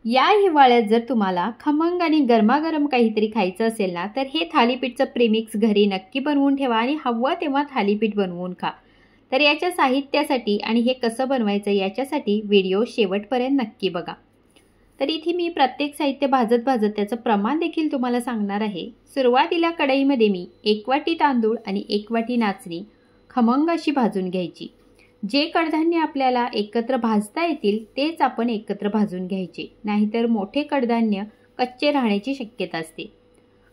या हिवाळ्यात जर तुम्हाला खमंग आणि गरमागरम काहीतरी खायचं असेल ना, तर हे थालीपीठचं प्रेमिक्स घरी नक्की बनवून ठेवा आणि हवं तेव्हा थालीपीठ बनवून खा। तर याच्या साहित्यासाठी आणि हे कसं बनवायचं याच्यासाठी व्हिडिओ शेवटपर्यंत नक्की बघा। तर इथे मी प्रत्येक साहित्य भाजत त्याचं प्रमाण देखील तुम्हाला सांगणार आहे। सुरुवातीला कढईमध्ये मी 1 वाटी तांदूळ आणि 1 वाटी नाचणी खमंग अशी भाजून घ्यायची। जे कडधान्य आपल्याला एकत्र भाजता येतील तेच आपण एकत्र भाजून घ्यायचे, नाहीतर मोठे कडधान्य कच्चे राहण्याची शक्यता असते।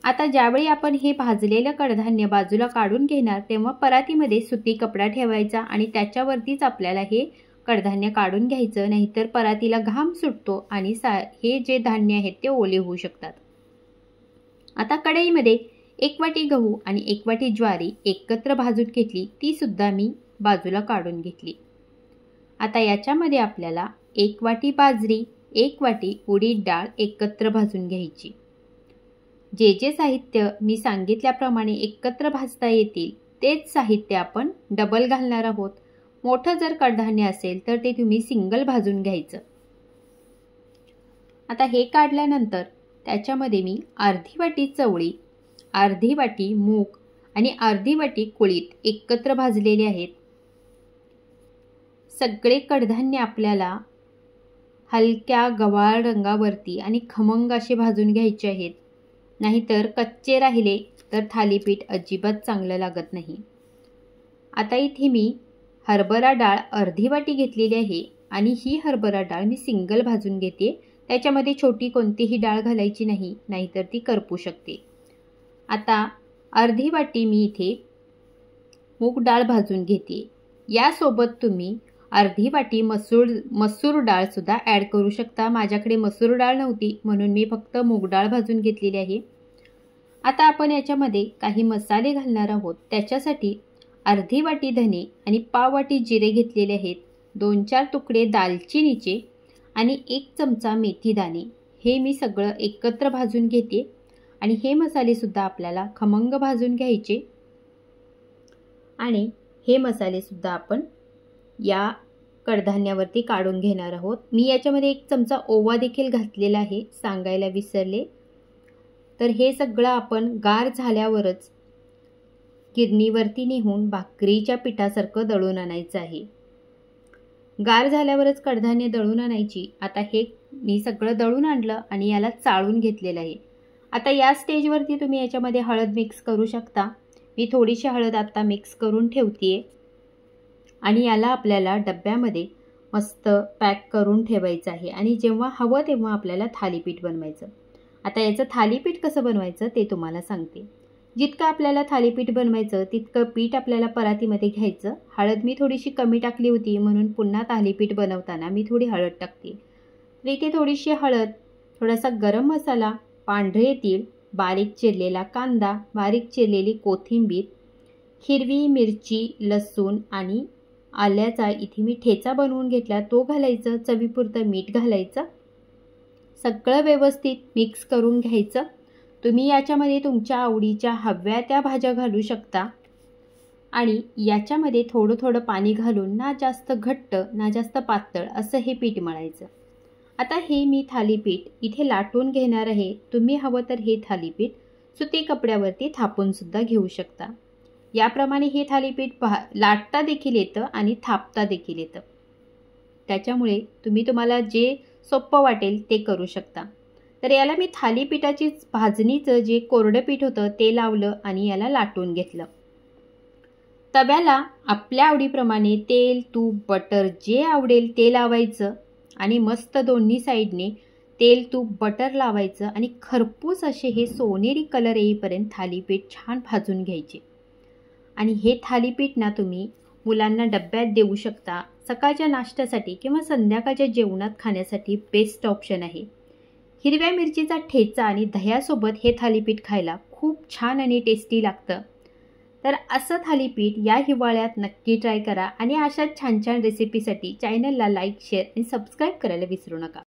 आता ज्यावेळी आपण हे भाजलेलं कडधान्य बाजूला काढून घेणार तेव्हा परातीमध्ये सुती कपडा ठेवायचा आणि त्याच्यावरतीच आपल्याला हे कडधान्य काढून घ्यायचं, नाहीतर परातीला घाम सुटतो आणि हे जे धान्य आहेत ते ओले होऊ शकतात। आता कढईमध्ये 1 वाटी गहू आणि 1 वाटी ज्वारी एकत्र भाजून घेतली, ती सुद्धा मी बाजूला काढून घेतली। आता याच्यामध्ये आपल्याला 1 वाटी बाजरी 1 वाटी उडीद डाळ एकत्र भाजून घ्यायची। जे साहित्य मी सांगितल्याप्रमाणे एकत्र भाजता येतील तेच साहित्य आपण डबल घालणार आहोत। मोठं जर कडधान्य असेल तर ते तुम्ही सिंगल भाजून घ्यायचं। आता हे काढल्यानंतर त्याच्यामध्ये मी अर्धी वाटी चवळी, अर्धी वाटी मूग आणि अर्धी वाटी कुळीथ एकत्र भाजलेले आहेत। सगळे कडधान्य आपल्याला हलक्या गव्हाळ रंगावरती आणि खमंग असे भाजून घ्यायचे आहेत, नाहीतर कच्चे राहिले तर थालीपीठ अजिबात चांगलं लागत नाही। आता इथे मी हरभरा डाळ अर्धी वाटी घेतलेली आहे आणि ही हरभरा डाळ मी सिंगल भाजून घेते। त्याच्यामध्ये छोटी कोणतीही डाळ घालायची नाही, नाहीतर ती करपू शकते। आता अर्धी वाटी मी इथे मूग डाळ भाजून घेते। यासोबत तुम्ही अर्धी वाटी मसूर डाळ सुद्धा ॲड करू शकता। माझ्याकडे मसूर डाळ नव्हती म्हणून मी फक्त मूग डाळ भाजून घेतलेली आहे। आता आपण याच्यामध्ये काही मसाले घालणार आहोत। त्याच्यासाठी अर्धी वाटी धने आणि पाव वाटी जिरे घेतलेले आहेत, 2-4 तुकडे दालचिनीचे आणि 1 चमचा मेथी दाणे। हे मी सगळं एकत्र भाजून घेते आणि हे मसाले सुद्धा आपल्याला खमंग भाजून घ्यायचे आणि हे मसाले सुद्धा आपण या कडधान्यावरती काढून घेणार आहोत। मी याच्यामध्ये 1 चमचा ओवा देखील घातलेला आहे, सांगायला विसरले। तर हे सगळं आपण गार झाल्यावरच गिरणीवरती नेऊन भाकरीच्या पिठासारखं दळून आणायचं आहे। गार झाल्यावरच कडधान्य दळून आणायची। आता हे मी सगळं दळून आणलं आणि याला चाळून घेतलेलं आहे। आता या स्टेजवरती तुम्ही याच्यामध्ये हळद मिक्स करू शकता। मी थोडीशी हळद आता मिक्स करून ठेवते आणि याला आपल्याला डब्यामध्ये मस्त पॅक करून ठेवायचं आहे आणि जेव्हा हवं तेव्हा आपल्याला थालीपीठ बनवायचं। आता याचं थालीपीठ कसं बनवायचं ते तुम्हाला सांगते। जितकं आपल्याला थालीपीठ बनवायचं तितकं पीठ आपल्याला परातीमध्ये घ्यायचं। हळद मी थोडीशी कमी टाकली होती म्हणून पुन्हा थालीपीठ बनवताना मी थोडी हळद टाकते। तर इथे थोडीशी हळद, थोडासा गरम मसाला, पांढरे तीळ, बारीक चिरलेला कांदा, बारीक चिरलेली कोथिंबीर, हिरवी मिरची, लसूण आणि आल्याचा इथे मी ठेचा बनवून घेतला तो घालायचं, चवीपुरतं मीठ घालायचं, सगळं व्यवस्थित मिक्स करून घ्यायचं। तुम्ही याच्यामध्ये तुमच्या आवडीच्या हव्या त्या भाज्या घालू शकता आणि याच्यामध्ये थोडं पाणी घालून ना जास्त घट्ट ना जास्त पातळ असं हे पीठ मळायचं। आता हे मी थालीपीठ इथे लाटून घेणार आहे। तुम्ही हवं तर हे थालीपीठ सुती कपड्यावरती थापून सुद्धा घेऊ शकता। याप्रमाणे हे थालीपीठ लाटता देखील येतं आणि थापता देखील येतं, त्याच्यामुळे तुम्हाला जे सोपं वाटेल ते करू शकता। तर याला मी थालीपीठाची भाजणीचं जे कोरडं पीठ होतं ते लावलं आणि याला लाटून घेतलं। तव्याला आपल्या आवडीप्रमाणे तेल, तूप, बटर जे आवडेल ते लावायचं आणि मस्त दोन्ही साईडने तेल, तूप, बटर लावायचं आणि खरपूस असे हे सोनेरी कलर येईपर्यंत थालीपीठ छान भाजून घ्यायचे। आणि हे थालीपीठ ना तुम्ही मुलांना डब्यात देऊ शकता, सकाळच्या नाश्त्यासाठी किंवा संध्याकाळच्या जेवणात खाण्यासाठी बेस्ट ऑप्शन आहे। हिरव्या मिरचीचा ठेचा आणि दह्यासोबत हे थालीपीठ खायला खूप छान आणि टेस्टी लागतं। तर असं थालीपीठ या हिवाळ्यात नक्की ट्राय करा आणि अशा छान रेसिपीसाठी चॅनलला लाईक, शेअर आणि सबस्क्राईब करायला विसरू नका।